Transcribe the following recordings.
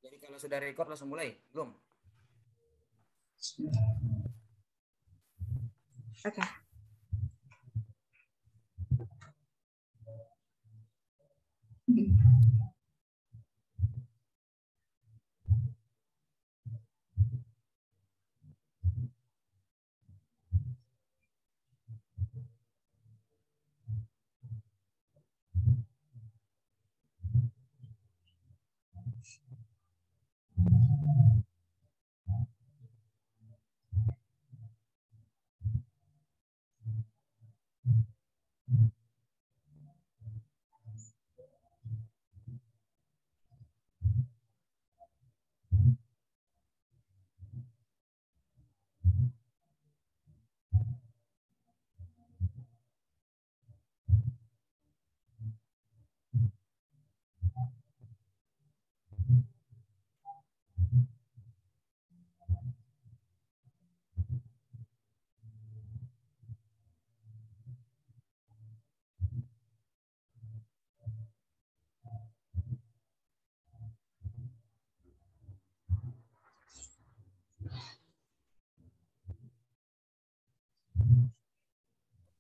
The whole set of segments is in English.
Jadi kalau sudah record langsung mulai, belum? Oke.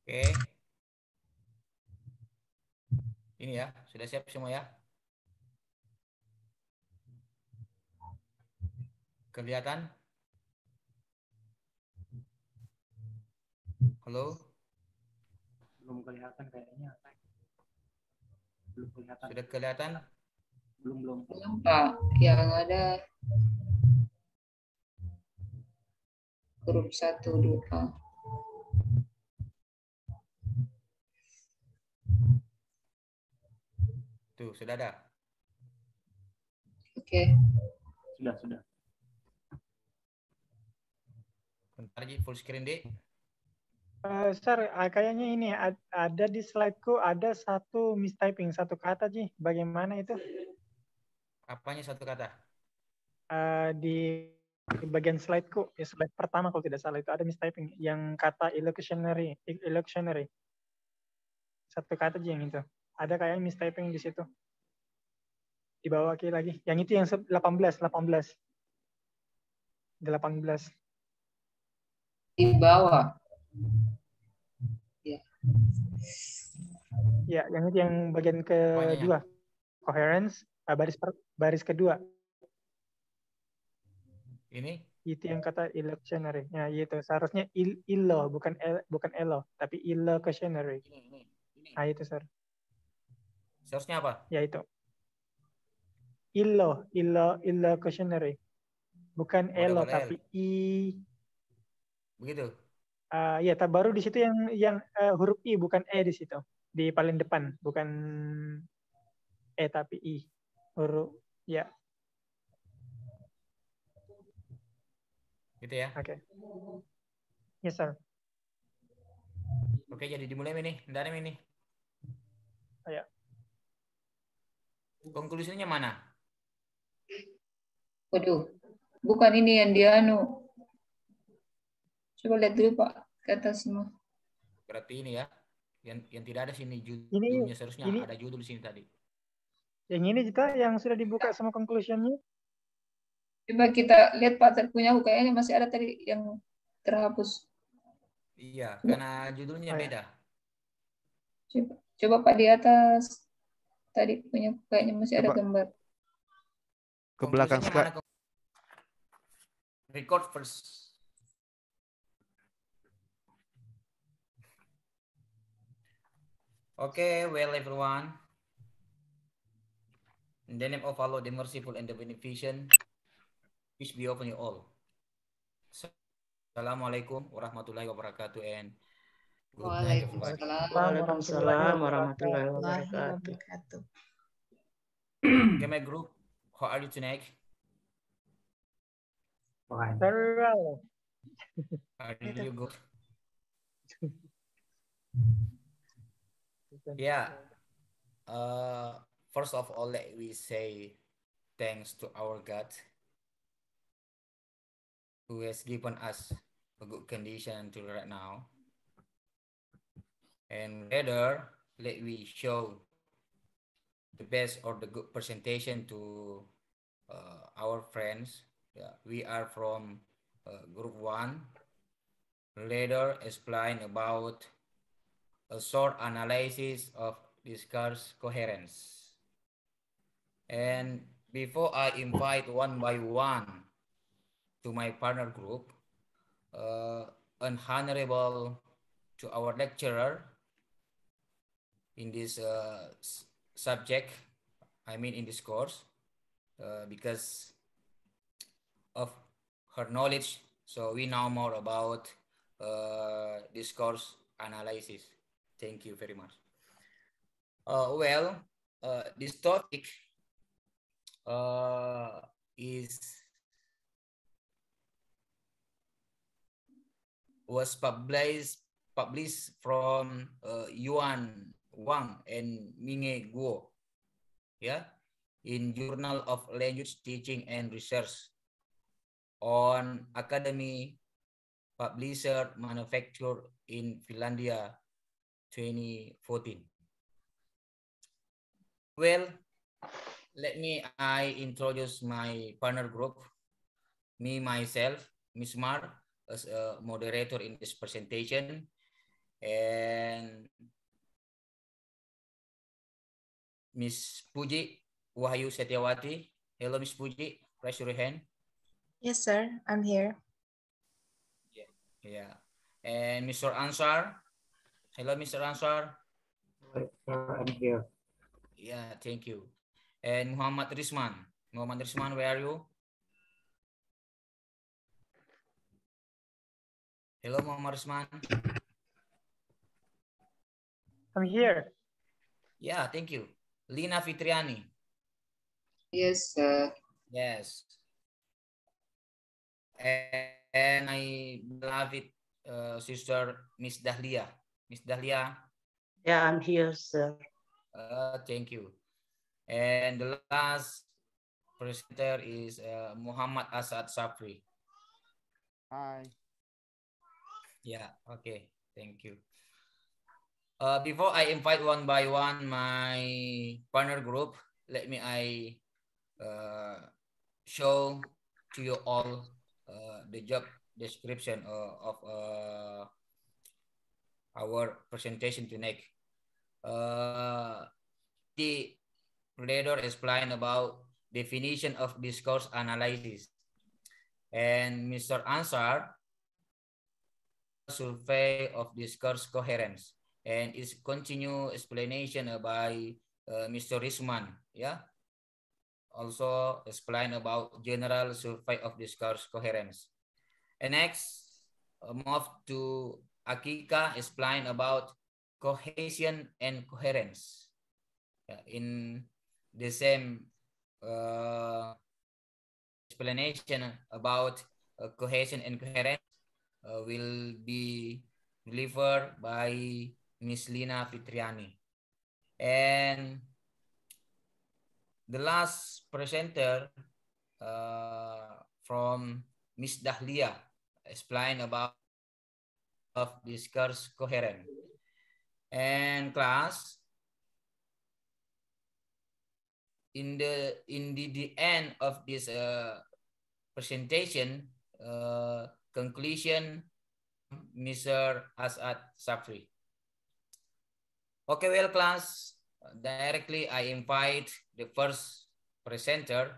Oke. Ini ya, sudah siap semua ya? Kelihatan? Halo? Belum kelihatan kayaknya. Belum kelihatan. Sudah kelihatan? Belum. Belum, Pak. Yang ada grup 1, 2. Tuh, sudah ada. Oke. Sudah. Bentar lagi full screen, Dek. Sir, kayaknya ini ada di slide-ku ada satu mistyping, satu kata, Ji. Bagaimana itu? Apanya satu kata? Di bagian slide-ku, ya slide pertama kalau tidak salah itu ada mistyping yang kata electionary. Satu kata Ji yang itu. Ada kayaknya mistyping di situ. Di bawah kiri lagi. Yang itu yang 18. Di bawah. Ya. Ya, yang itu yang bagian kedua. Coherence, baris kedua. Ini? Itu yang kata electionary. Ya, itu seharusnya illo, bukan elo, tapi electionary. Ini. Ah, itu, Sir. Seharusnya apa? Ya, itu. Electionary. Bukan elo, tapi Begitu? Ya, baru di situ yang huruf I, bukan E di situ. Di paling depan, bukan E tapi I. Huruf, ya. Gitu ya? Oke. Yes, sir. Oke, jadi dimulai ini. Dari ini. Ayo. Konklusinya mana? Waduh. Bukan ini yang dia Coba lihat dulu, Pak, ke atas semua. Berarti ini ya. Yang tidak ada sini judulnya, seharusnya ada judul di sini tadi. Yang ini kita yang sudah dibuka sama conclusion-nya. Coba kita lihat Pak, punya aku kayaknya masih ada tadi yang terhapus. Iya, karena judulnya beda. Coba Pak di atas. Tadi punya kayaknya masih ada gambar. Ke belakang slide. Record first. Okay, well everyone. In the name of Allah, the merciful and the beneficent, peace be upon you all. Assalamualaikum warahmatullahi wabarakatuh and good night everybody. Waalaikumsalam warahmatullahi wabarakatuh. Okay, my group, how are you tonight? Fine. Very well. Are you good? Yeah. First of all, let we say thanks to our God who has given us a good condition until right now. And rather, let we show the best or the good presentation to our friends. We are from group 1. Later explain about a short analysis of discourse coherence. And before I invite one by one to my partner group, an honorable to our lecturer in this subject, I mean in this course, because of her knowledge. So we know more about discourse analysis. Thank you very much. Well, this topic was published from Yuan Wang and Minghe Guo, in Journal of Language Teaching and Research on Academy Publisher Manufacture in Finlandia 2014. Well, let me introduce my partner group. Me, myself, Ms. Mar, as a moderator in this presentation, and Ms. Puji Wahyu Setiawati. Hello, Ms. Puji. Raise your hand. Yes, sir. I'm here. Yeah. And Mr. Ansar. Hello, Mr. Ansar. I'm here. Yeah, thank you. And Muhammad Risman. Muhammad Risman, where are you? Hello, Muhammad Risman. I'm here. Yeah, thank you. Lina Fitriani. Yes, sir. Yes. And my beloved sister, Miss Dahlia. Miss Dahlia. Yeah, I'm here, sir. Thank you. And the last presenter is Muhammad Asad Safri. Hi. Yeah, okay. Thank you. Before I invite one by one my partner group, let me show to you all the job description of our presentation tonight. The later explain about definition of discourse analysis, and Mr. Ansar survey of discourse coherence, and its continued explanation by Mr. Risman. Yeah, also explain about general survey of discourse coherence. And next, move to Akika, explain about cohesion and coherence. In the same explanation about cohesion and coherence will be delivered by Miss Lina Fitriani. And the last presenter from Miss Dahlia explain about of discourse coherence. And class, in the end of this presentation, conclusion, Mr. Asad Safri. Okay, well, class, directly I invite the first presenter,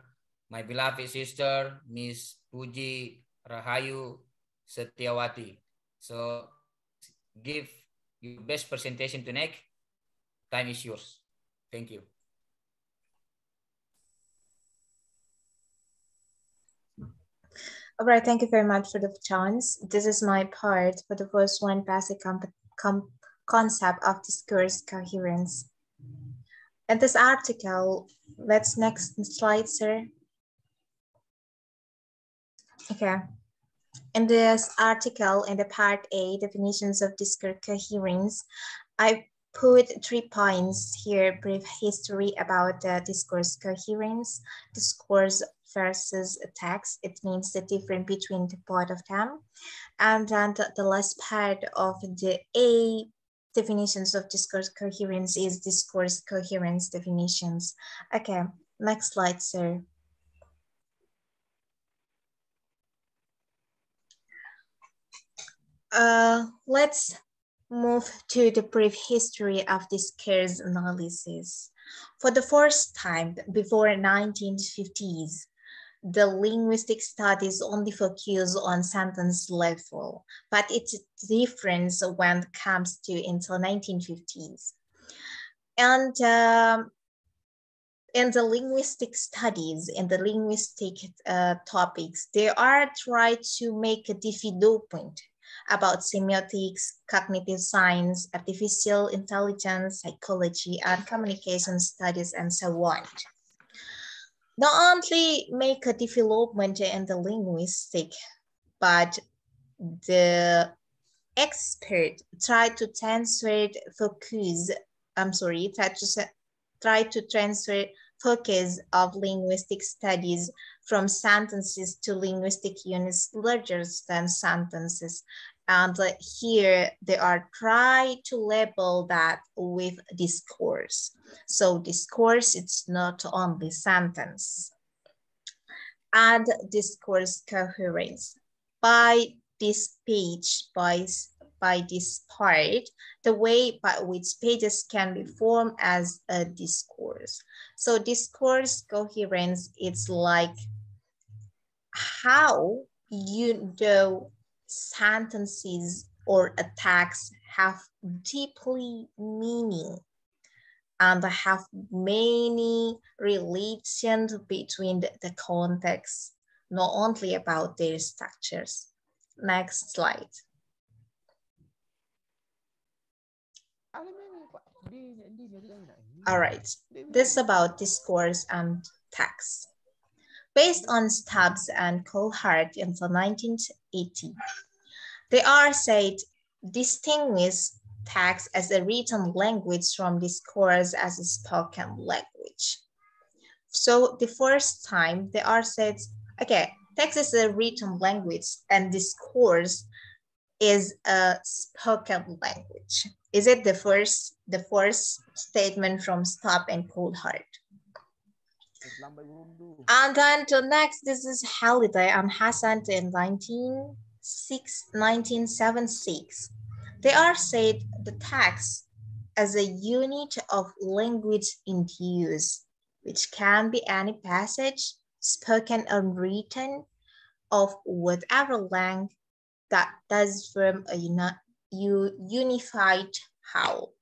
my beloved sister, Miss Puji Rahayu Setiawati. So, give your best presentation tonight. Time is yours. Thank you. All right, thank you very much for the chance. This is my part for the first one, basic concept of discourse coherence. In this article, let's next slide, sir. Okay. In this article, in the part A, definitions of discourse coherence, I put 3 points here: brief history about discourse coherence, discourse versus text. It means the difference between the both of them. And then the last part of the A definitions of discourse coherence is discourse coherence definitions. Okay, next slide, sir. Let's move to the brief history of discourse analysis. For the first time before 1950s, the linguistic studies only focus on sentence level, but it's different when it comes to until 1950s. And in the linguistic studies, in the linguistic topics, they are trying to make a development about semiotics, cognitive science, artificial intelligence, psychology, and communication studies, and so on. Not only make a development in the linguistic, but the expert try to transfer focus, try to transfer focus of linguistic studies from sentences to linguistic units larger than sentences. And here they are trying to label that with discourse. So discourse, it's not only sentence. And discourse coherence. By this page, by this part, the way by which pages can be formed as a discourse. So discourse coherence, it's like how you know sentences or a text have deeply meaning and have many relations between the context, not only about their structures. Next slide. All right, this is about discourse and text. Based on Stubbs and Cohart in the 1980, they are said distinguish text as a written language from discourse as a spoken language. So the first time they are said, okay, text is a written language and discourse is a spoken language. Is it the first statement from Stubbs and Cohart? And then the next, this is Halliday and Hassan in 1976. They are said the text as a unit of language in use, which can be any passage, spoken or written, of whatever length that does form a unified whole.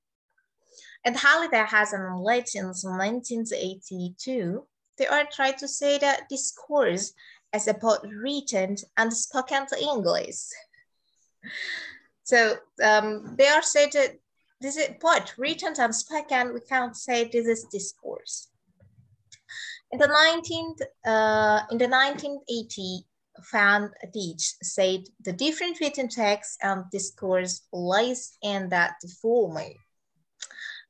And Halliday has an alleged in 1982, they are trying to say that discourse as both written and spoken to English. So they are saying that this is both written and spoken, we can't say this is discourse. In the 1980, Van Dijk said the difference between text and discourse lies in that the former.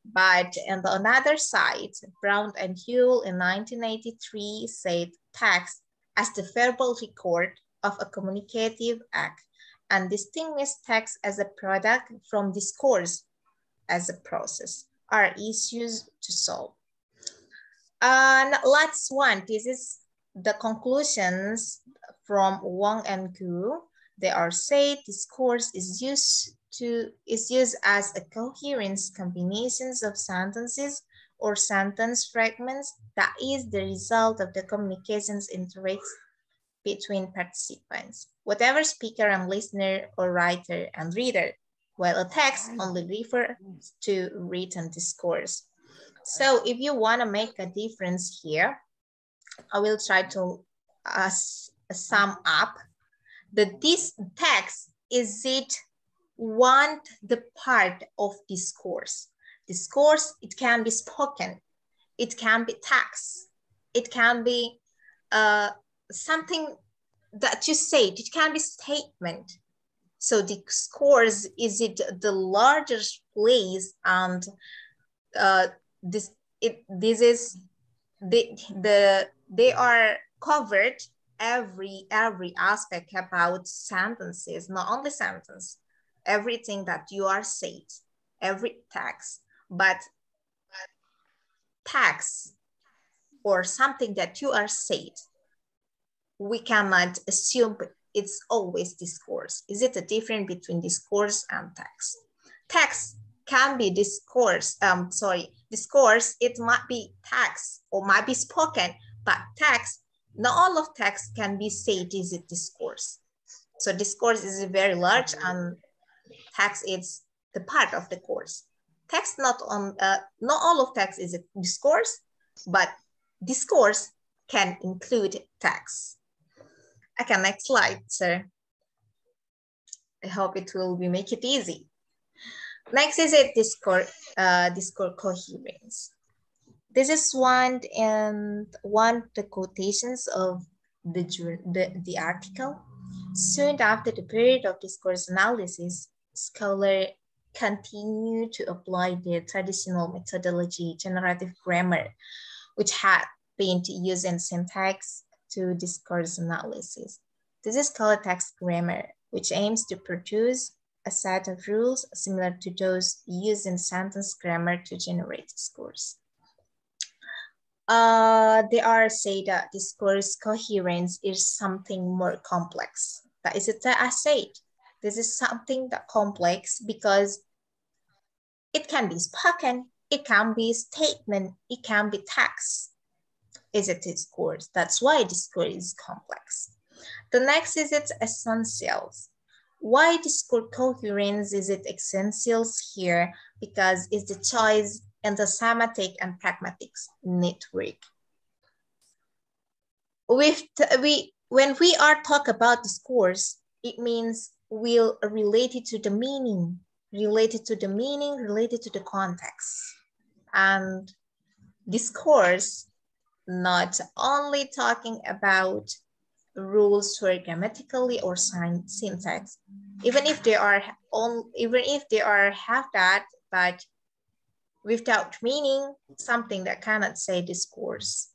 But on the other side, Brown and Huell in 1983 said text as the verbal record of a communicative act and distinguished text as a product from discourse as a process are issues to solve. And last one, this is the conclusions from Wang and Gu. They are said discourse is used as a coherence combinations of sentences or sentence fragments that is the result of the communications interacts between participants, whatever speaker and listener or writer and reader, while a text only refers to written discourse. So if you want to make a difference here, I will try to sum up that this text is it the part of discourse. Discourse, it can be spoken, it can be text, it can be something that you say, it can be statement. So discourse is it the largest place, and they are covered every aspect about sentences, not only sentence, everything that you are said, every text, but text or something that you are said, we cannot assume it's always discourse. Is it the difference between discourse and text? Text can be discourse, discourse, it might be text or might be spoken, but text, not all of text can be said is it discourse. So discourse is very large and text is the part of the course. Text not all of text is a discourse, but discourse can include text. Okay, next slide, sir. I hope it will make it easy. Next is a discourse coherence. This is one of the quotations of the article. Soon after the period of discourse analysis, scholars continue to apply their traditional methodology, generative grammar, which had been used in syntax to discourse analysis. This is called text grammar, which aims to produce a set of rules similar to those used in sentence grammar to generate discourse. They are say that discourse coherence is something more complex. That is it that I said. This is something that complex because it can be spoken, it can be statement, it can be text. Is it discourse? That's why discourse is complex. The next is its essentials. Why discourse coherence is it essentials here? Because it's the choice and the semantic and pragmatic network. When we are talk about discourse, it means we'll relate it to the meaning, related to the context. And discourse, not only talking about rules for grammatically or syntax, even if they are have that, but without meaning, something that cannot say discourse.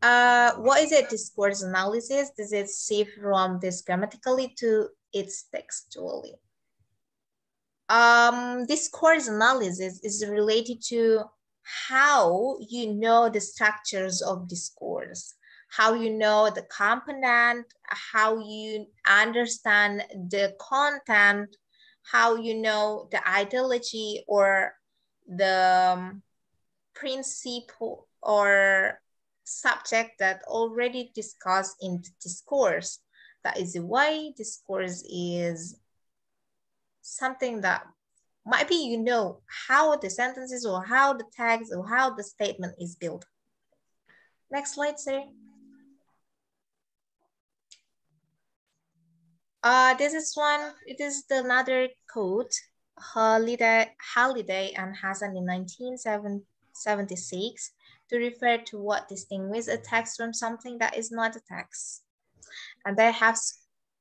What is a discourse analysis? This is shift from this grammatically to its textually. Discourse analysis is related to how you know the structures of discourse, how you know the component, how you understand the content, how you know the ideology or the principle or subject that already discussed in the discourse. That is why discourse is something that might be you know how the sentences or how the text or how the statement is built. Next slide, sir. This is one, it is another quote, Holiday and Hassan in 1976 to refer to what distinguishes a text from something that is not a text. And they have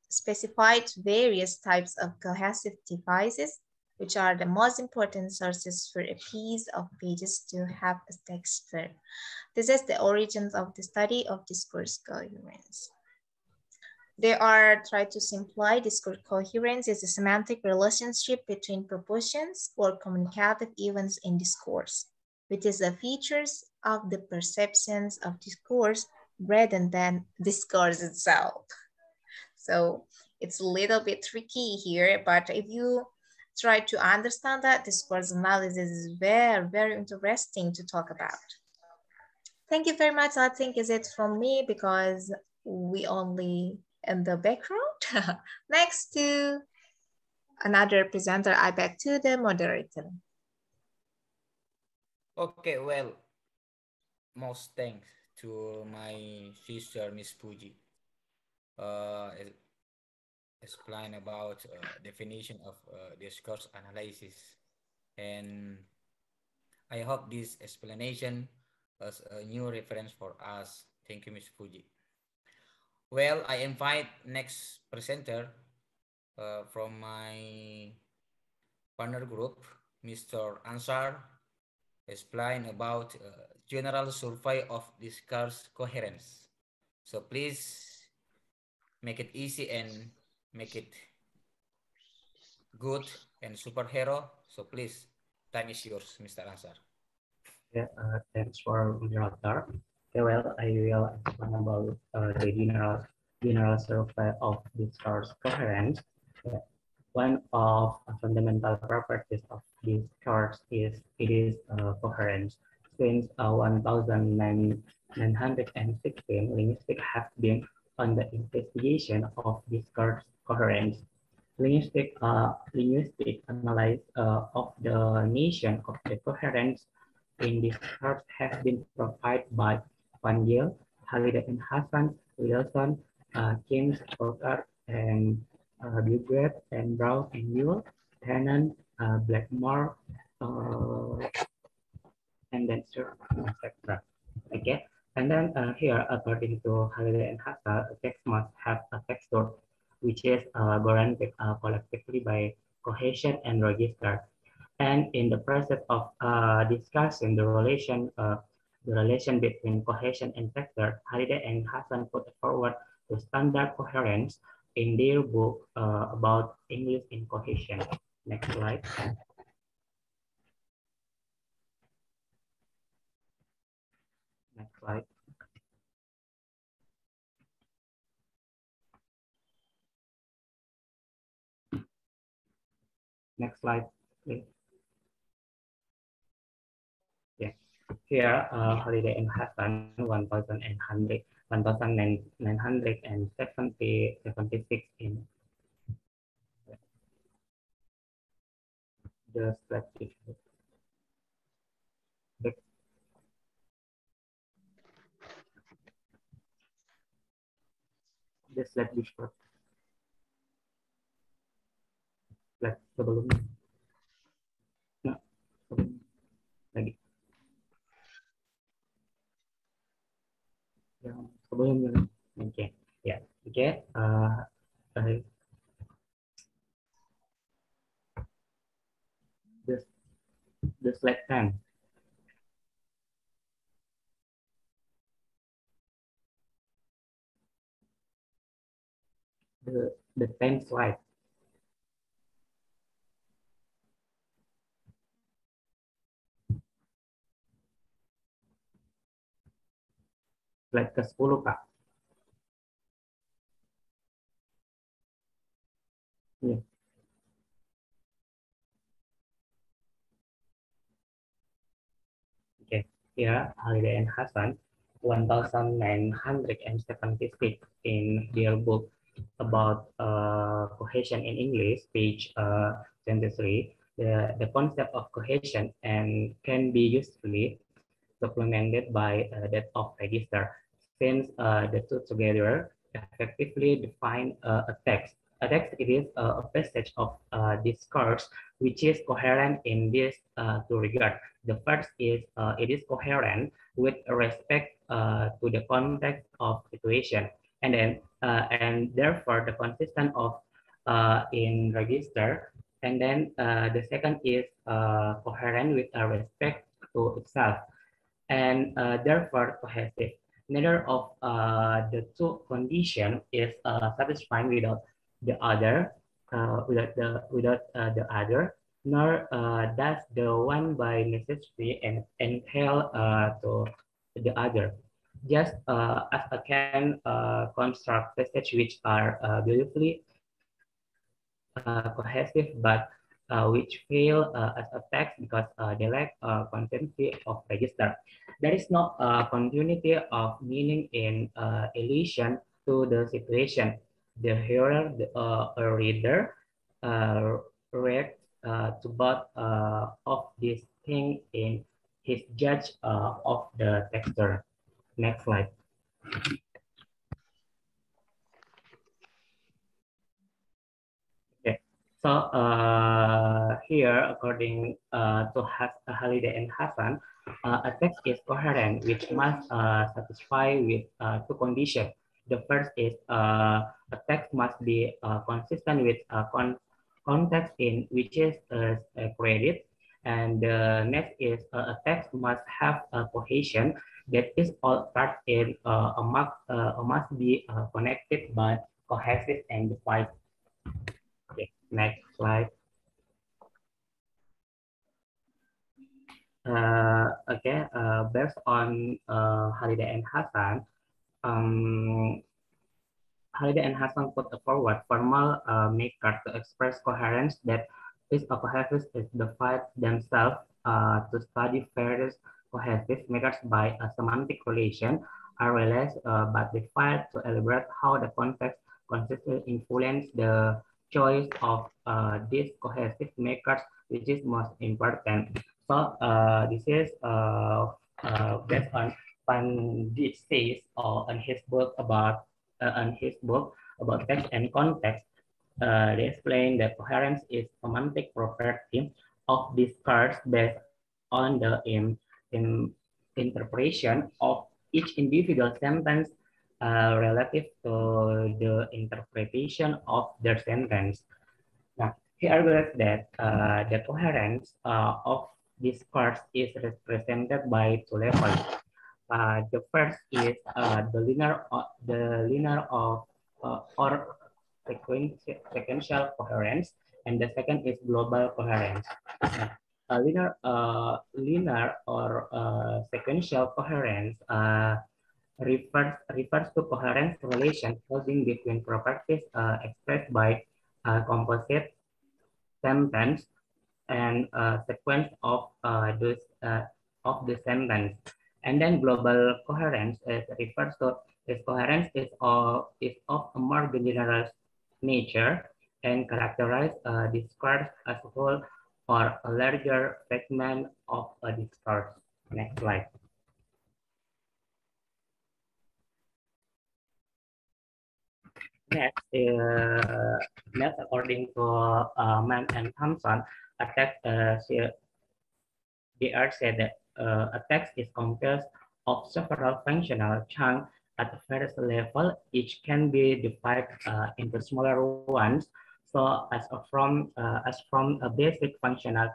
specified various types of cohesive devices, which are the most important sources for a piece of pages to have a texture. This is the origins of the study of discourse coherence. They are trying to simplify discourse coherence is a semantic relationship between propositions or communicative events in discourse, which is the features of the perceptions of discourse rather than discourse itself. So it's a little bit tricky here, but if you try to understand that, discourse analysis is very, very interesting to talk about. Thank you very much. I think is it from me because we only in the background. Next to another presenter, I back to the moderator. Okay, well, most thanks to my sister, Miss Puji. Explain about definition of discourse analysis. And I hope this explanation is a new reference for us. Thank you, Miss Puji. Well, I invite next presenter from my partner group, Mr. Ansar, explain about general survey of discourse coherence. So please make it easy and make it good and superhero. So please, time is yours, Mr. Ansar. Yeah, thanks for moderator. Okay, well, I will explain about the general general survey of discourse coherence. One of the fundamental properties of discourse is it is coherence. Since 1916, linguistics have been on the investigation of discourse coherence. Linguistic analysis of the nation of the coherence in discourse has been provided by Van Giel, Halliday and Hassan, Wilson, James Porter, and Bugret, and Brown and Newell, Tennant, Blackmore, and then etc. Okay, and then here, according to Halliday and Hassan, a text must have a texture which is guaranteed collectively by cohesion and register. And in the process of discussing the relation between cohesion and texture, Halliday and Hassan put forward the standard coherence in their book about English in cohesion. Next slide. Next slide. Next slide, please. Yeah. Here, Halliday and Hassan, 1976 in the Substitution. The slide before. Slide sebelumnya. Nah, lagi. Yang sebelumnya. Oke. Ya. Oke. The slide 10. The 10th slide. Slide ke-10, Pak. Ya. Okay, here Halliday and Hassan, 1976 in their book about cohesion in English, page 23. The concept of cohesion and can be usefully supplemented by that of register, since the two together effectively define a text. A text it is a passage of discourse which is coherent in this two regard. The first is it is coherent with respect to the context of situation, and then and therefore the consistent of in register. And then the second is coherent with respect to itself, and therefore cohesive. Neither of the two conditions is satisfied without the other, the other, nor does the one by necessity and entail to the other. Just as I can construct passages which are beautifully cohesive, but which fail as a text because they lack continuity of register. There is no continuity of meaning in relation to the situation. The hearer, a reader, reacts to both of these things in his judge of the texture. Next slide. Okay. So here, according to Halliday and Hassan, a text is coherent, which must satisfy with two conditions. The first is a text must be consistent with context in which is created, and the next is a text must have a cohesion, that is all parts in must be connected by cohesive and defined. Okay, next slide. Okay, based on Halliday and Hassan, Halliday and Hassan put forward formal makers to express coherence that each of cohesive is defined themselves to study various cohesive makers by a semantic relation are realized, but they failed to elaborate how the context consistently influence the choice of these cohesive makers, which is most important. So this is based on Pandit says on his book about text and context. They explain that coherence is semantic property of discourse based on the interpretation of each individual sentence relative to the interpretation of their sentence. Now, he argues that the coherence of discourse is represented by two levels. The first is the linear of or sequential coherence, and the second is global coherence. Linear or sequential coherence refers to coherence relation holding between properties expressed by composite sentence and sequence of the sentence. And then global coherence refers to this coherence is of a more general nature and characterize discourse as a whole or a larger segment of a discourse. Next slide. Next, according to Mann and Thompson, a text they are said that a text is composed of several functional chunks at various level. Each can be divided into smaller ones. So as from a basic functional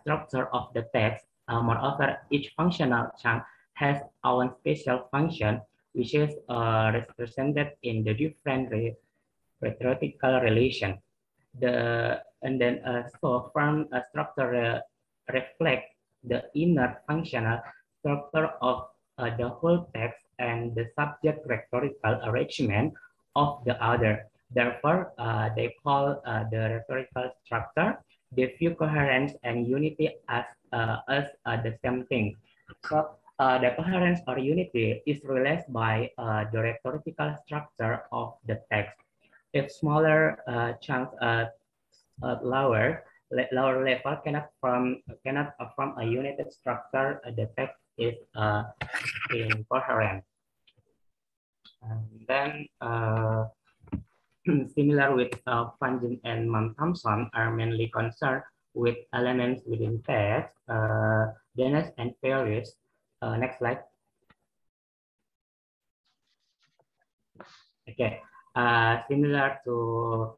structure of the text, moreover, each functional chunk has own special function, which is represented in the different rhetorical relation. So from a structure reflect the inner functional structure of the whole text and the subject rhetorical arrangement of the other. Therefore, they call the rhetorical structure, they view coherence and unity as the same thing. So the coherence or unity is realized by the rhetorical structure of the text. If smaller chunks lower level cannot from a united structure, the text is incoherent. And then similar with Fanjin and Thompson are mainly concerned with elements within text, Dennis and Ferris. Next slide. Okay, similar to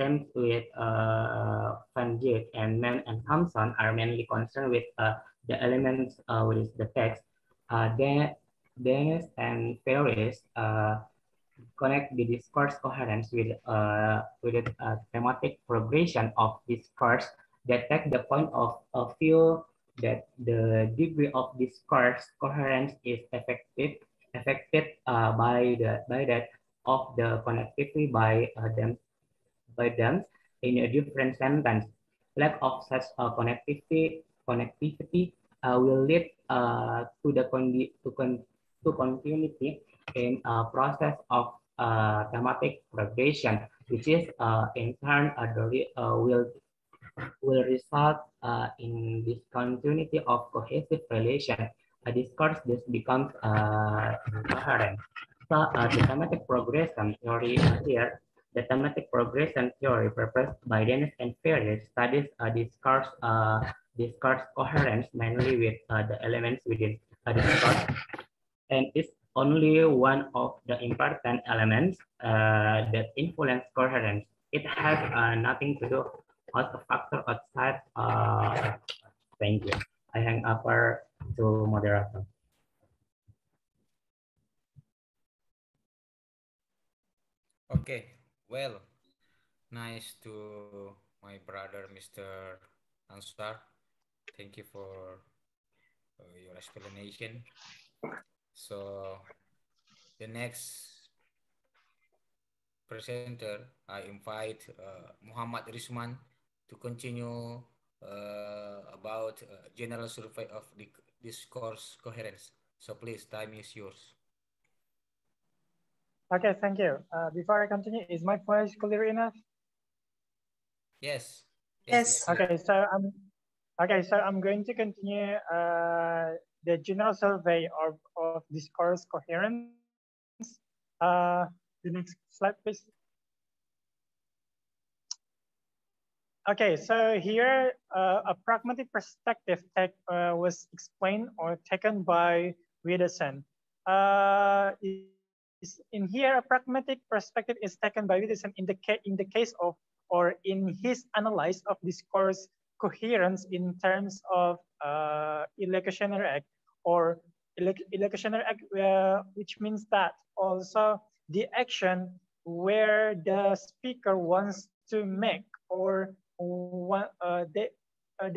same with Van Dijk and Mann and Thompson are mainly concerned with the elements with the text. Dennis and Ferris connect the discourse coherence with a thematic progression of discourse that take the point of view that the degree of discourse coherence is affected by that of the connectivity by them in a different sentence. Lack of such connectivity will lead to the continuity in a process of thematic progression, which is in turn will result in discontinuity of cohesive relation. A discourse just becomes incoherent. So the thematic progression theory here, the thematic progression theory proposed by Dennis and Ferris studies discourse coherence mainly with the elements within a discourse, and it's only one of the important elements that influence coherence. It has nothing to do with a factor outside. Thank you. I hang over to moderator. Okay, well, nice to my brother, Mr. Ansar. Thank you for your explanation. So the next presenter, I invite Muhammad Risman to continue about general survey of the discourse coherence. So please, time is yours. Okay, thank you. Before I continue, is my voice clear enough? Yes. Yes. Okay, so I'm going to continue the general survey of discourse coherence. The next slide, please. Okay, so here a pragmatic perspective was explained or taken by Widdowson. In here, a pragmatic perspective is taken by Widdowson in the case of, or in his analysis of discourse coherence in terms of illocutionary act or illocutionary act, which means that also the action where the speaker wants to make, or the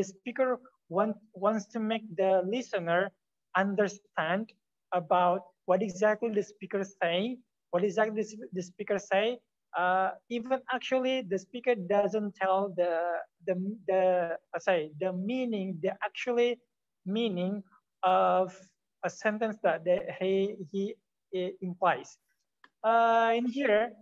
speaker wants to make the listener understand about what exactly the speaker say, even actually the speaker doesn't tell the meaning, the actually meaning of a sentence that he implies. In here,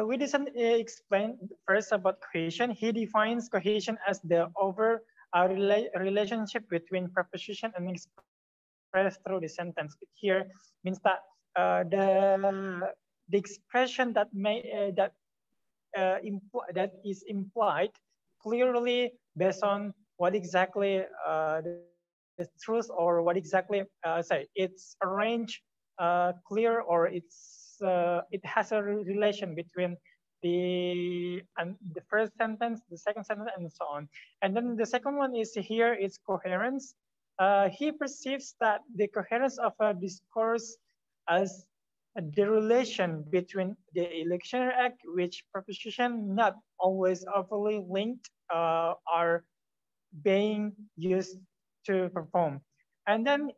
we didn't explain first about cohesion. He defines cohesion as the relationship between proposition and expressed through the sentence. Here means that the expression that that is implied clearly based on what exactly the truth, or what exactly it's arranged clear, or it has a relation between the first sentence, the second sentence, and so on. And then the second one is here is coherence. He perceives that the coherence of a discourse as the relation between the illocutionary act, which proposition not always overly linked are being used to perform. And then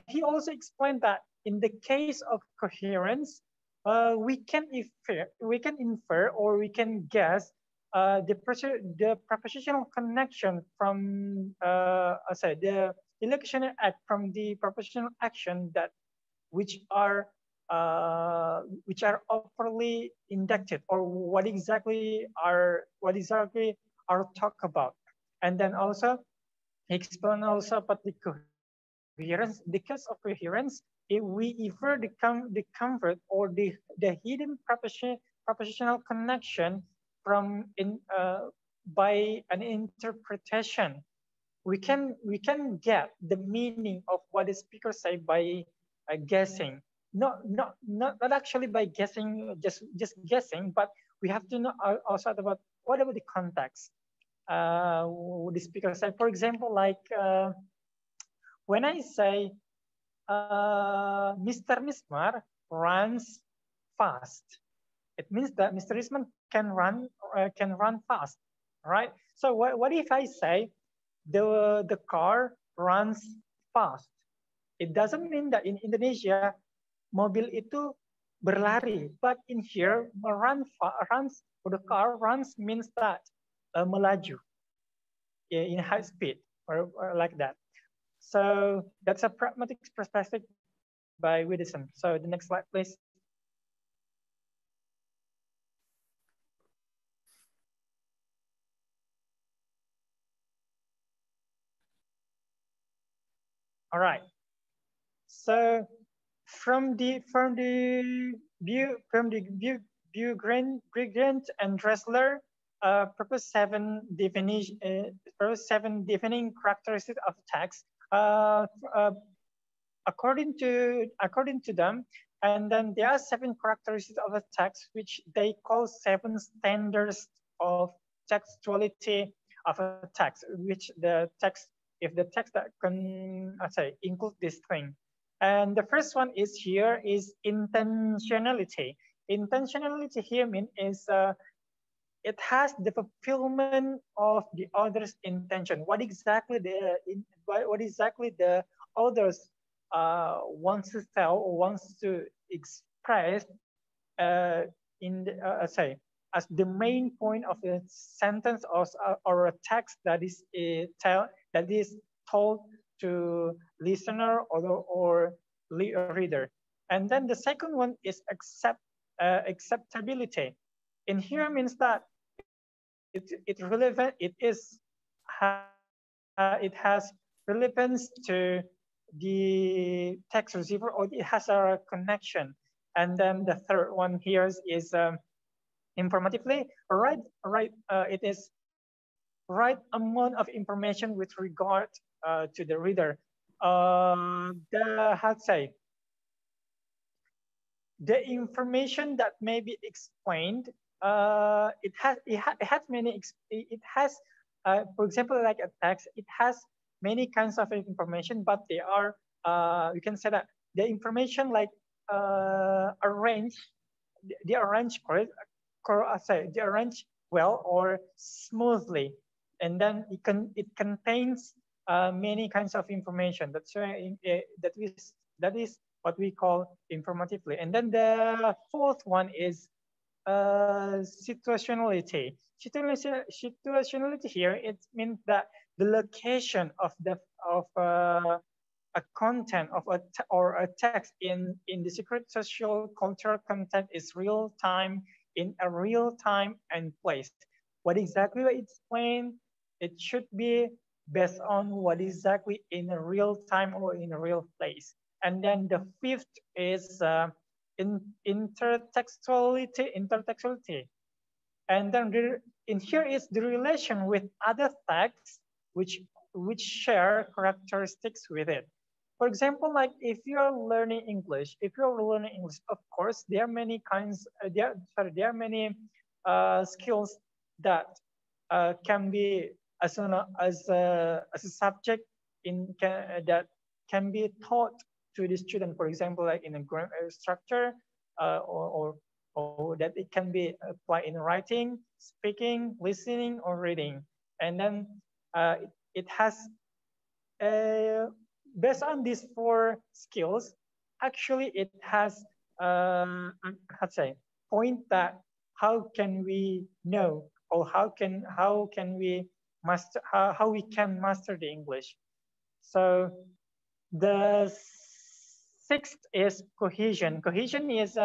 he also explained that in the case of coherence, we can infer, or we can guess the propositional connection from the illocutionary act from the propositional action that which are properly inducted, or what exactly are talked about. And then also explain also about the coherence. Because of coherence, if we infer the comfort or the hidden propositional connection from by an interpretation, we can get the meaning of what the speaker say by guessing. Not actually by guessing, just guessing, but we have to know also about what about the context. The speaker said, for example, like when I say Mr. Mismar runs fast, it means that Mr. Mismar can run fast, right? So what if I say the car runs fast? It doesn't mean that in Indonesia mobil itu berlari, but in here the car runs means that melaju in high speed, or like that. So that's a pragmatic perspective by Widdowson. So the next slide, please. All right. So from the Grigent and Dressler, purpose 7 defining characteristics of text. According to them, and then there are 7 characteristics of a text, which they call 7 standards of textuality of a text, which the text, if the text that can include this thing. And the first one is here is intentionality. Intentionality here means it has the fulfillment of the author's intention. What exactly the authors wants to tell or wants to express in the, say as the main point of a sentence or a text that is told to listener or reader. And then the second one is acceptability. In here means that it relevant. It has relevance to the text receiver, or it has a connection. And then the third one here is informatively, it is right amount of information with regard to the reader. The information that may be explained, it has many, for example, like a text, it has many kinds of information, but they are, you can say that the information like arranged well or smoothly, and then it contains many kinds of information. That's why that is what we call informatively. And then the fourth one is situationality. Situationality here, it means that the location of a content of a text in the secret social cultural content is real time, in a real time and place. What exactly it's explained, it should be based on what exactly in a real time or in a real place. And then the fifth is intertextuality. And then in here is the relation with other texts which share characteristics with it. For example, like if you're learning English, of course, there are many kinds, there are many skills that can be as a subject that can be taught to the student. For example, like in a grammar structure, or that it can be applied in writing, speaking, listening, or reading. And then it has based on these four skills, actually it has point that how can we know, or how can we master, how we can master the English. So the sixth is cohesion. Cohesion is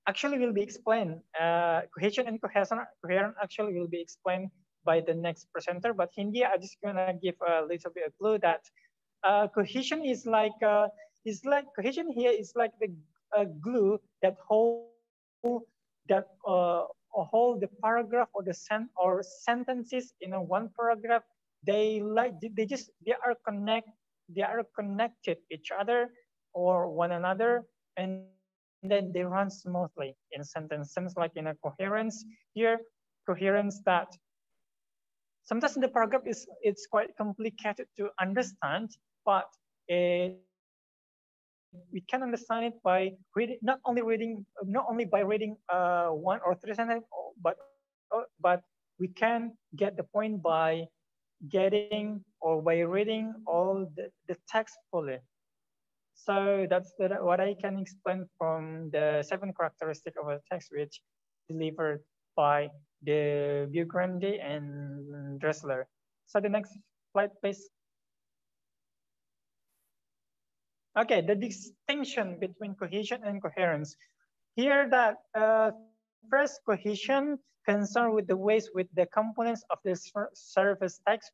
actually will be explained. Cohesion and coherence actually will be explained by the next presenter. But in here, I'm just gonna give a little bit of clue that cohesion is like cohesion here is like the glue that hold the paragraph or the sentences in a one paragraph. They are connected each other or one another, and then they run smoothly in sentence. Seems like in a coherence here, coherence that sometimes the paragraph it's quite complicated to understand, but we can understand it by reading, not only by reading one or three sentences, but we can get the point by getting or by reading all the text fully. So that's what I can explain from the 7 characteristics of a text which delivered by the Bugrande and Dressler. So the next slide, please. Okay, the distinction between cohesion and coherence. Here that first, cohesion concerned with the ways with the components of the service text.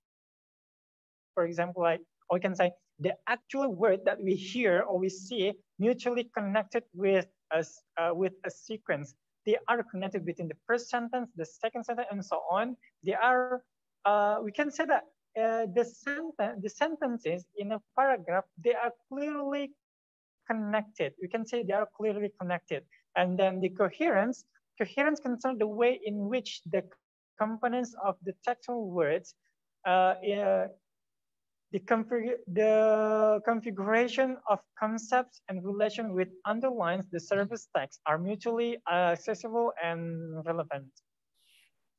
For example, like we can say the actual word that we hear or we see mutually connected with a sequence. They are connected between the first sentence, the second sentence, and so on. They are, we can say that the sentences in a paragraph, they are clearly connected. We can say they are clearly connected. And then the coherence concerns the way in which the components of the textual words, the configuration of concepts and relation with underlines the service text are mutually accessible and relevant.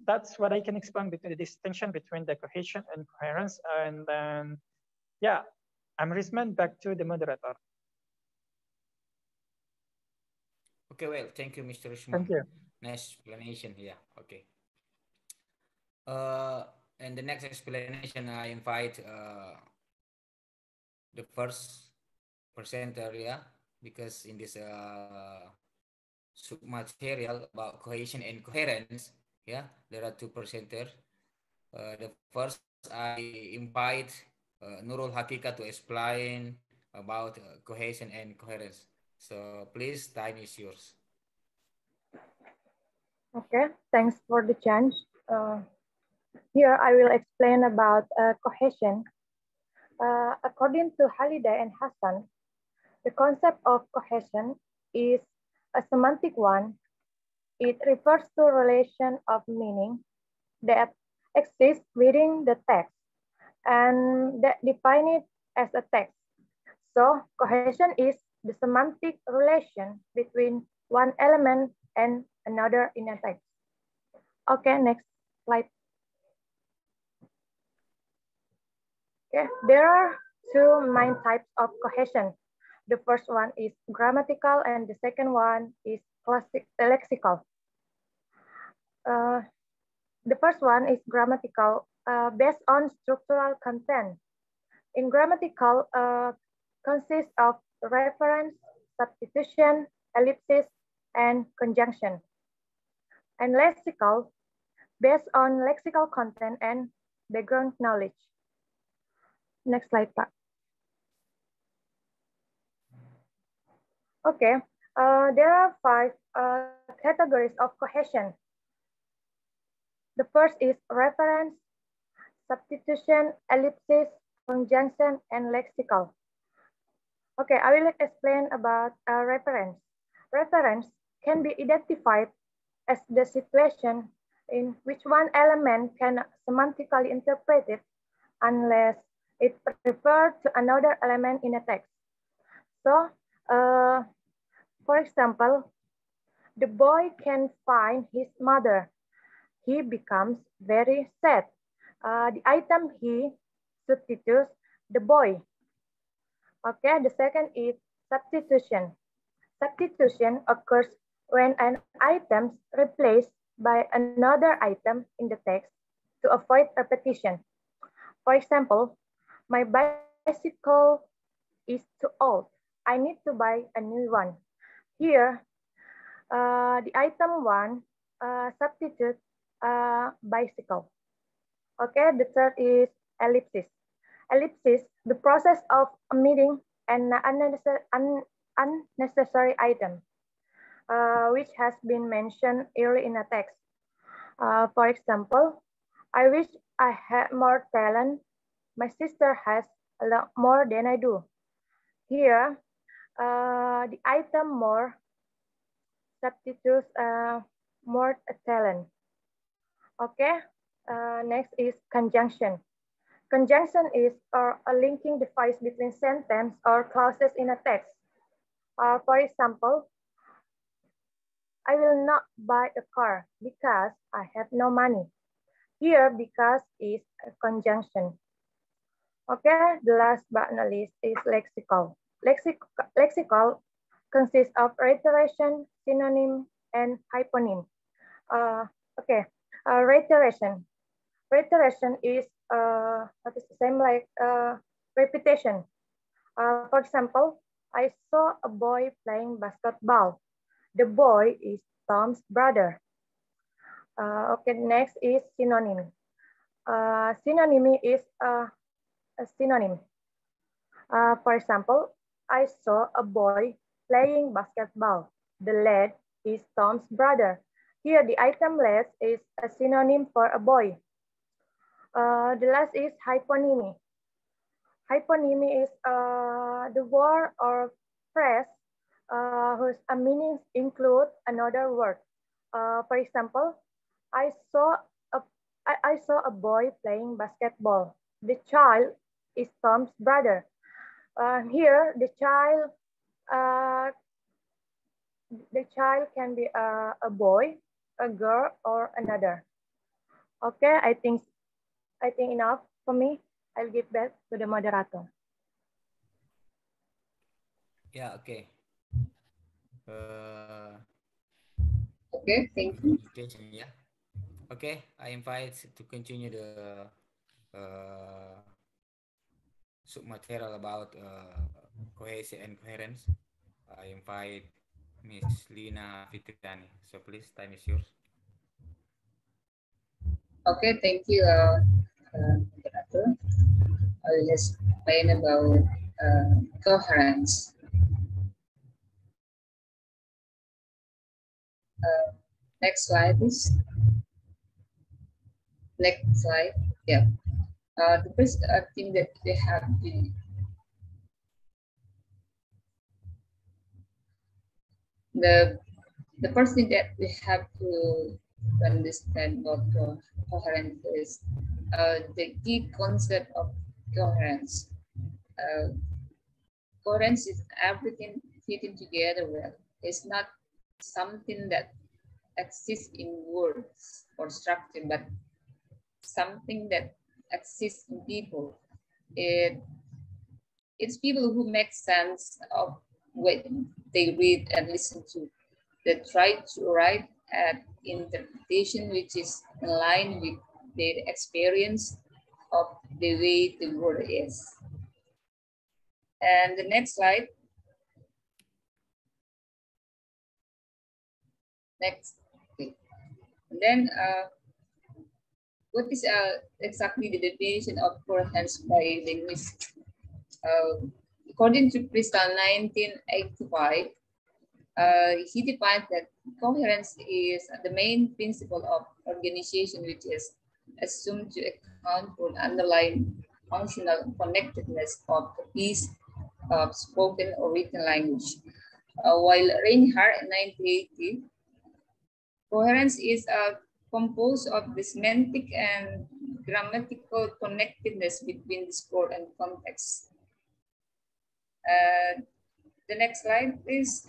That's what I can explain between the distinction between the cohesion and coherence. And then, yeah, I'm Risman, back to the moderator. Okay, well, thank you, Mr. Thank Usman. you. Nice explanation. Yeah, okay. And the next explanation, I invite the first presenter, yeah, because in this submaterial about cohesion and coherence, yeah, there are two presenters. The first, I invite Nurul Hakika to explain about cohesion and coherence. So please, time is yours. Okay, thanks for the chance. Here I will explain about cohesion. According to Halliday and Hassan, the concept of cohesion is a semantic one. It refers to relation of meaning that exists within the text and that define it as a text. So cohesion is the semantic relation between one element and another in a text. Okay, next slide. Okay, there are two main types of cohesion. The first one is grammatical and the second one is lexical. The first one is grammatical based on structural content. In grammatical, consists of reference, substitution, ellipsis, and conjunction. And lexical, based on lexical content and background knowledge. Next slide, Pak. Okay, there are five categories of cohesion. The first is reference, substitution, ellipsis, conjunction, and lexical. Okay, I will explain about reference. Reference can be identified as the situation in which one element can semantically interpret it unless it refers to another element in a text. So, for example, the boy can find his mother. He becomes very sad. The item he substitutes the boy. Okay, the second is substitution. Substitution occurs when an item is replaced by another item in the text to avoid repetition. For example, my bicycle is too old. I need to buy a new one. Here, the item one substitutes bicycle. Okay, the third is ellipsis. Ellipsis, the process of omitting an unnecessary item, which has been mentioned early in a text. For example, I wish I had more talent. My sister has a lot more than I do. Here, the item more substitutes more talent. Okay, next is conjunction. Conjunction is a linking device between sentence or clauses in a text. For example, I will not buy a car because I have no money. Here, because is a conjunction. Okay, the last but not least is lexical. Lexical consists of reiteration, synonym, and hyponym. Reiteration. Reiteration is what is the same like repetition. For example, I saw a boy playing basketball. The boy is Tom's brother. Okay, next is synonym. Synonymy is a synonym. For example, I saw a boy playing basketball. The lad is Tom's brother. Here, the item lad is a synonym for a boy. The last is hyponymy. Hyponymy is the word or phrase whose meanings include another word. For example, I saw a boy playing basketball. The child is Tom's brother. Here, the child can be a boy, a girl, or another. Okay, I think enough for me. I'll give back to the moderator. Yeah, okay. Okay, thank you. Yeah. Okay, I invite to continue the submaterial about cohesion and coherence. I invite Miss Lina Fitriani. So please, time is yours. Okay, thank you, moderator. I will explain about coherence. Next slide, please. Next slide. Yeah. The first thing that we have to the first thing that we have to understand about coherence is the key concept of coherence. Coherence is everything fitting together well. It's not something that exists in words or structure, but something that exists in people. It's people who make sense of what they read and listen to. They try to arrive at interpretation which is in line with their experience of the way the world is. And the next slide. Next. Okay. And then what is exactly the definition of coherence by linguists? According to Bristol 1985, he defined that coherence is the main principle of organization which is assumed to account for the underlying functional connectedness of a piece of spoken or written language. While Reinhardt in 1980, coherence is composed of the semantic and grammatical connectedness between discourse and context. The next slide, please.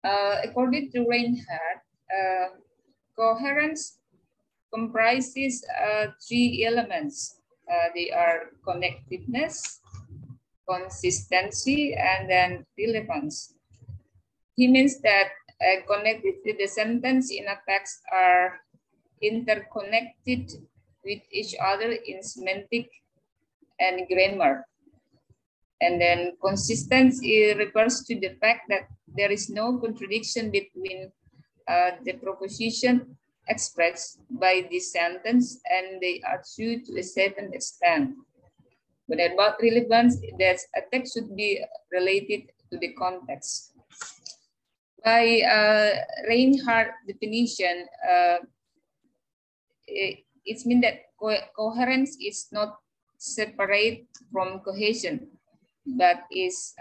According to Reinhardt, coherence comprises three elements. They are connectedness, consistency, and then relevance. He means that connected to the sentence in a text are interconnected with each other in semantic and grammar. And then consistency refers to the fact that there is no contradiction between the proposition expressed by this sentence and they are true to a certain extent. But about relevance, that a text should be related to the context. By Reinhardt definition, it means that coherence is not separate from cohesion, but is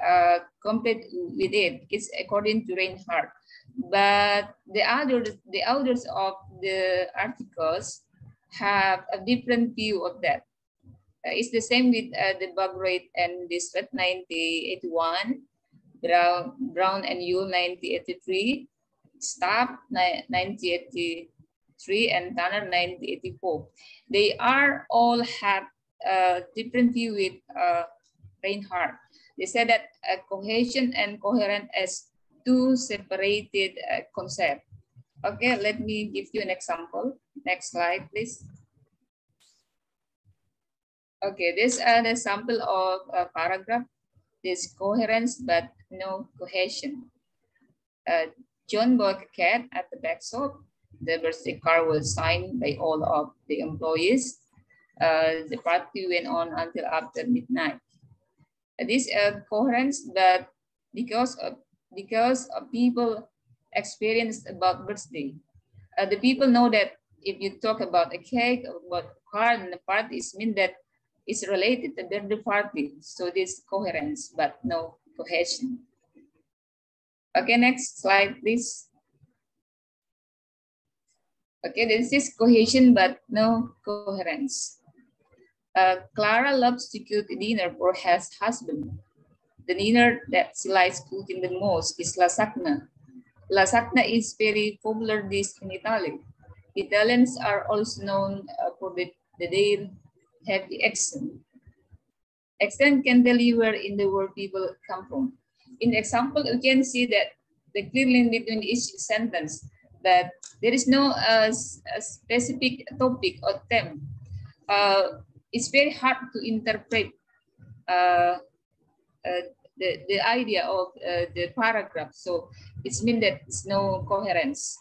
complete with it. It's according to Reinhardt. But the authors of the articles have a different view of that. It's the same with the Bagrate and this 1981, Brown and Yule 1983, Stapp 1983, and Tanner 1984. They are all have a different view with Reinhardt. They said that cohesion and coherence as two separated concepts. Okay, let me give you an example. Next slide, please. Okay, this is an example of a paragraph. This coherence but no cohesion. John bought a cat at the back shop. The birthday card was signed by all of the employees. The party went on until after midnight. This coherence, but because of people experienced about birthday. The people know that if you talk about a cake, about card and the parties, mean that it's related to the party. So this coherence, but no cohesion. Okay, next slide, please. Okay, this is cohesion, but no coherence. Clara loves to cook dinner for her husband. The dinner that she likes cooking the most is lasagna. Lasagna is very popular dish in Italy. Italians are also known for their heavy accent. Accent can tell you where in the world people come from. In the example, you can see that the clear link between each sentence, that there is no a specific topic or theme. It's very hard to interpret the idea of the paragraph. So it's mean that it's no coherence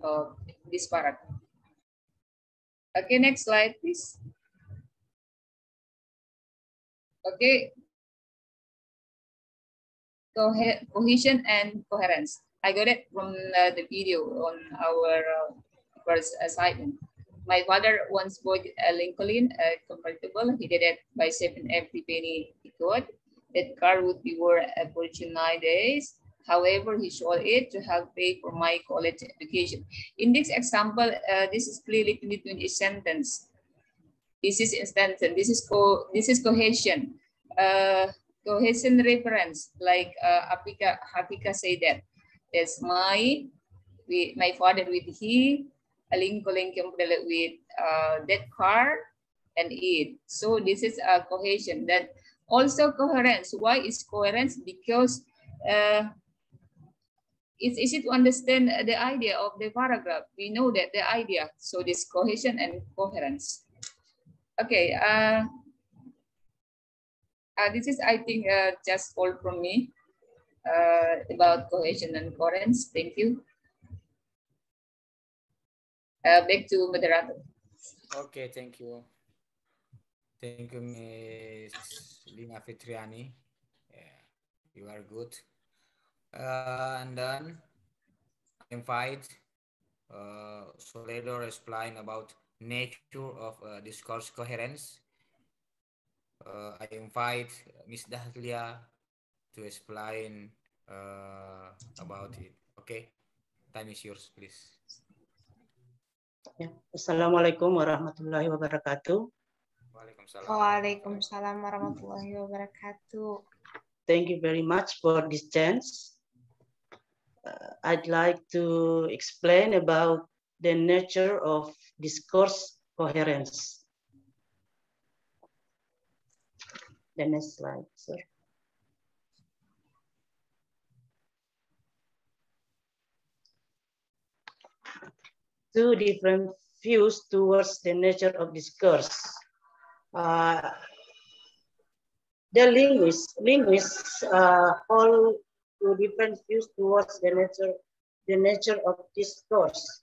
of this paragraph. Okay, next slide, please. Okay. Cohesion and coherence. I got it from the video on our first assignment. My father once bought a Lincoln convertible. He did it by saving every penny he could. That car would be worth a fortune nowadays. However, he sold it to help pay for my college education. In this example, this is clearly between a sentence. This is instance. This is cohesion. Cohesion reference, like Apika said that. That's my father with he, a Lincoln with that car and it. So this is a cohesion. That also coherence. Why is coherence? Because it's easy to understand the idea of the paragraph. We know that the idea. So this cohesion and coherence. Okay. This is, I think, just all from me about cohesion and coherence. Thank you. Back to moderator. Okay, thank you. Thank you, Ms. Lina Fitriani. Yeah, you are good. And then I invite Soledo explain about nature of discourse coherence. I invite Ms. Dahlia to explain about it. Okay, time is yours, please. Ya. Assalamualaikum warahmatullahi wabarakatuh. Waalaikumsalam. Waalaikumsalam warahmatullahi wabarakatuh. Thank you very much for this chance. I'd like to explain about the nature of discourse coherence. The next slide, sir. Two different views towards the nature of discourse. The linguists hold two different views towards the nature of discourse.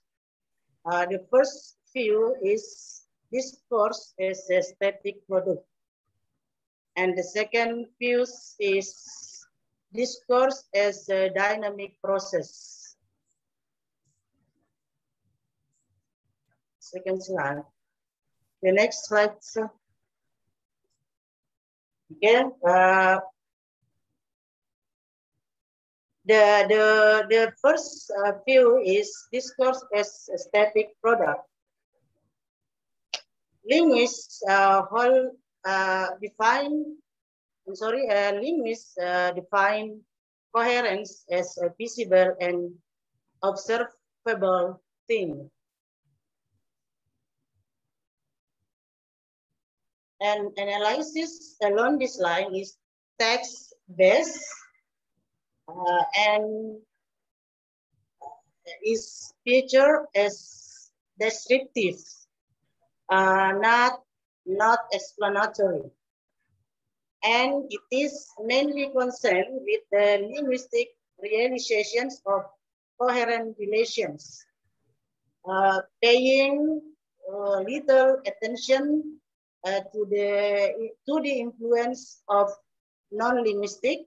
The first view is discourse as a static product, and the second view is discourse as a dynamic process. Second slide. The next slide, sir. Again, the first view is discourse as a static product. Linguists define coherence as a visible and observable thing. And analysis along this line is text-based and is featured as descriptive, not explanatory. And it is mainly concerned with the linguistic realizations of coherent relations, paying little attention to the influence of non-linguistic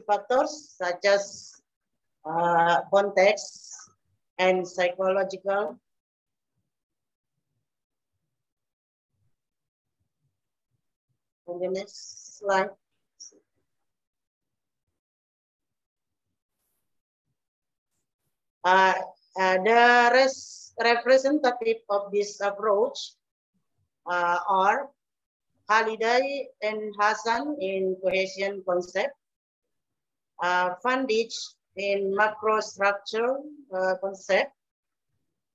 factors such as context and psychological. On the next slide. The representative of this approach are Haliday and Hassan in cohesion concept, Van Dijk in macrostructure concept,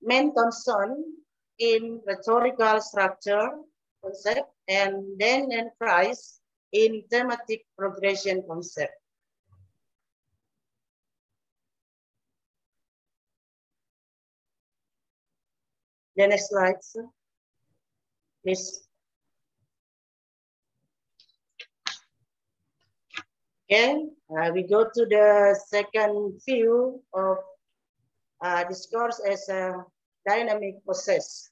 Mentonson in rhetorical structure concept, and Dan and Price in thematic progression concept. The next slide, sir. Please. Okay, we go to the second view of discourse as a dynamic process.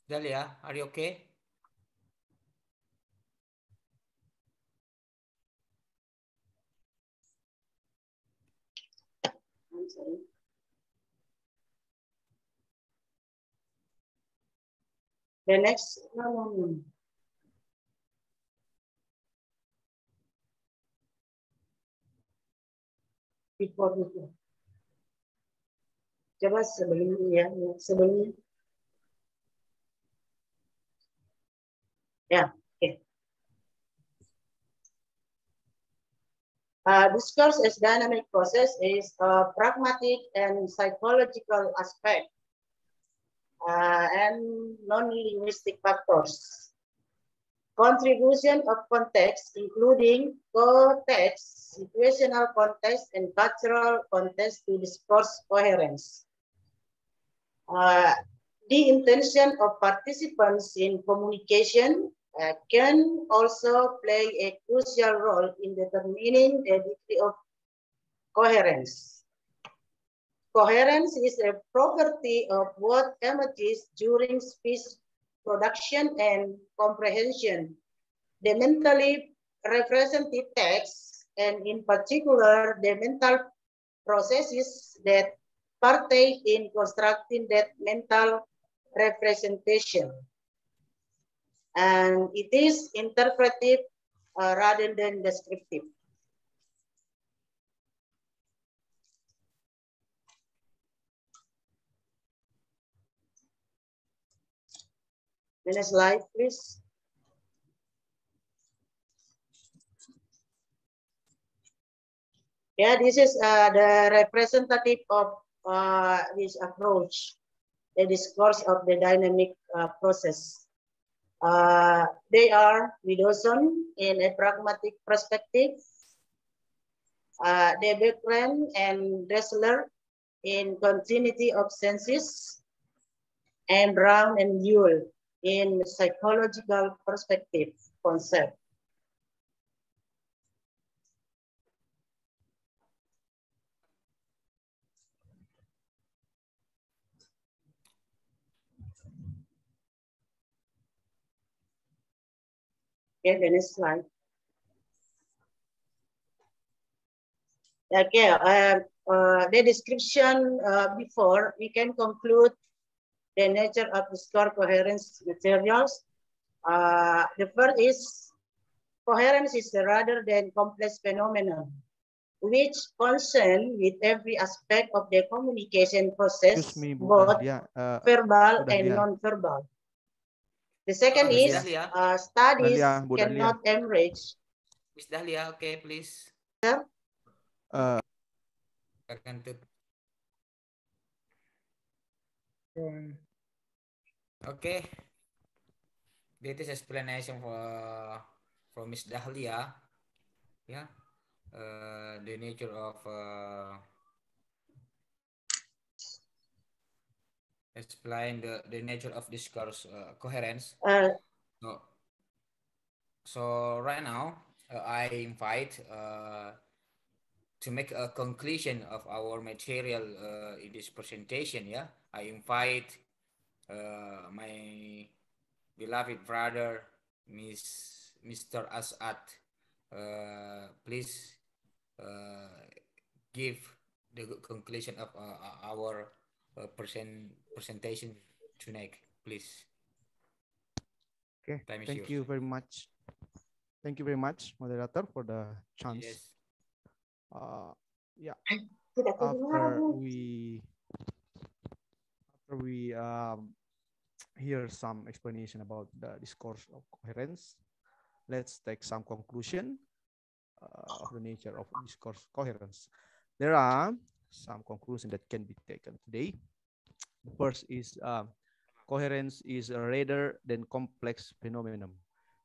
Dahlia, are you okay? I'm sorry. The next one. Before. Coba sebelumnya ya, sebelumnya. Yeah, okay. Discourse as dynamic process is a pragmatic and psychological aspect and non-linguistic factors. Contribution of context, including co-text, situational context, and cultural context to discourse coherence. The intention of participants in communication can also play a crucial role in determining the degree of coherence. Coherence is a property of what emerges during speech production and comprehension. The mentally represented text, and in particular, the mental processes that partake in constructing that mental representation. And it is interpretive rather than descriptive. Next slide, please. Yeah, this is the representative of this approach, the discourse of the dynamic process. They are Widdowson in a pragmatic perspective, De Beckrem and Dressler in continuity of senses, and Brown and Yule in psychological perspective concept. Okay, the next slide. Okay, the description before, we can conclude the nature of discourse coherence materials. The first is coherence is rather than complex phenomenon, which concern with every aspect of the communication process, Me, both verbal and Dahlia. non-verbal. The second is studies Dahlia, cannot enrich. Miss Dahlia, okay, please. Sir? Okay. This is explanation from Miss Dahlia. Yeah. The nature of explain the nature of discourse coherence. So right now, I invite to make a conclusion of our material in this presentation. Yeah, I invite my beloved brother, Mr. Asad. Please give the conclusion of our presentation tonight, please. Okay, thank you very much. Thank you very much, moderator, for the chance. Yes. Yeah. After we hear some explanation about the discourse of coherence, let's take some conclusion of the nature of discourse coherence. There are some conclusions that can be taken today. The first is coherence is a rather than complex phenomenon,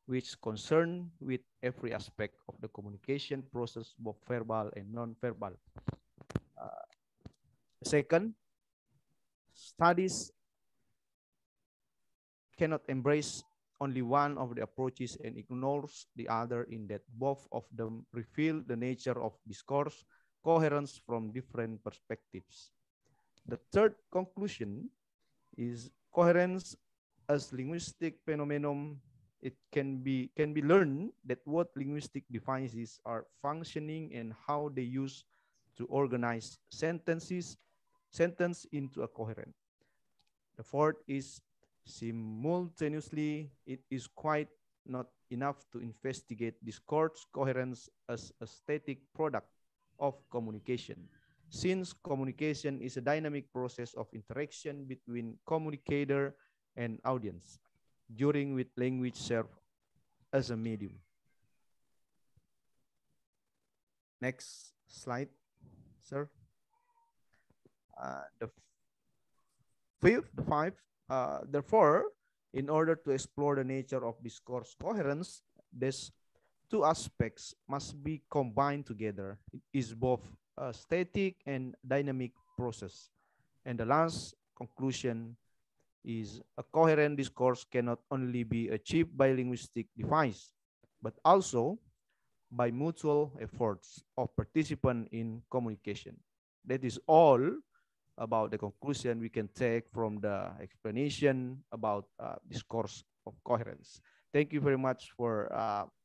which concern with every aspect of the communication process, both verbal and non-verbal. Second, studies cannot embrace only one of the approaches and ignores the other, in that both of them reveal the nature of discourse coherence from different perspectives. The third conclusion is coherence as linguistic phenomenon. It can be learned that what linguistic devices are functioning and how they use to organize sentence into a coherent. The fourth is simultaneously, it is quite not enough to investigate discourse coherence as a static product of communication, since communication is a dynamic process of interaction between communicator and audience, during which language serves as a medium. Next slide, sir. The five, therefore, in order to explore the nature of discourse coherence, these two aspects must be combined together. It is both a static and dynamic process. And the last conclusion is a coherent discourse cannot only be achieved by linguistic device, but also by mutual efforts of participants in communication. That is all about the conclusion we can take from the explanation about discourse of coherence. Thank you very much for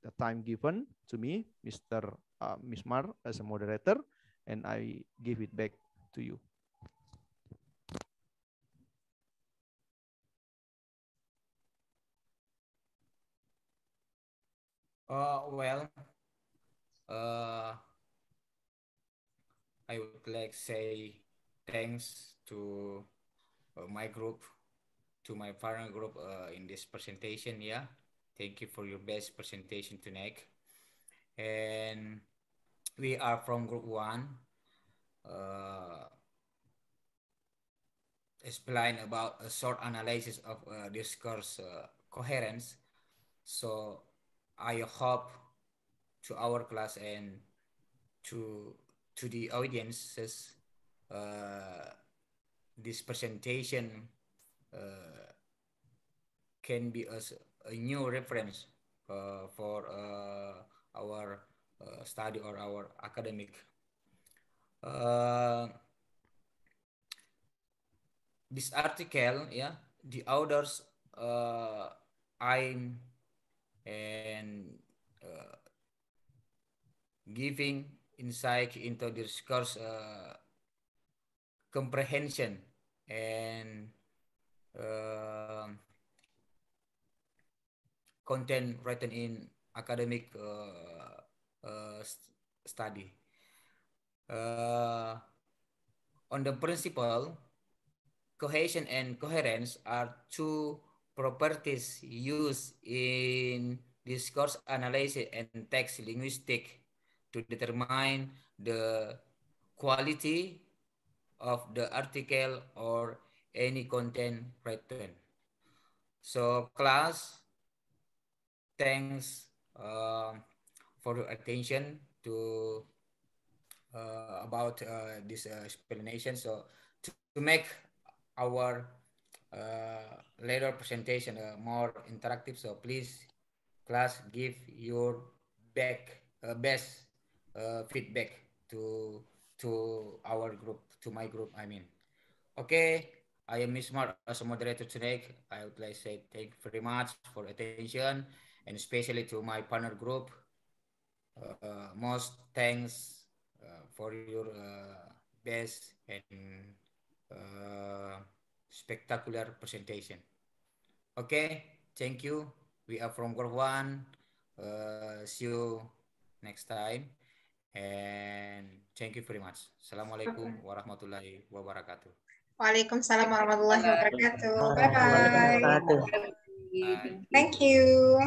the time given to me, Mr. Mismar, as a moderator, and I give it back to you. Well, I would like to say thanks to my group, to my partner group in this presentation. Yeah, thank you for your best presentation tonight. And we are from group 1. Explain about a short analysis of discourse coherence. So I hope to our class and to the audiences, this presentation can be a new reference for our study or our academic. This article, yeah, the authors I'm and giving insight into discourse comprehension and content written in academic study. On the principle, cohesion and coherence are two properties used in discourse analysis and text linguistics to determine the quality of the article or any content written. So class, thanks for your attention to about this explanation. So to make our later presentation more interactive, so please class give your best feedback to our group, to my group, I mean. Okay, I am Miss Mar as a moderator today. I would like to say thank you very much for attention, and especially to my partner group. Most thanks for your best and spectacular presentation. Okay, thank you. We are from Group 1. See you next time. And thank you very much. Assalamualaikum warahmatullahi wabarakatuh. Waalaikumsalam warahmatullahi wabarakatuh. Bye-bye. Thank you.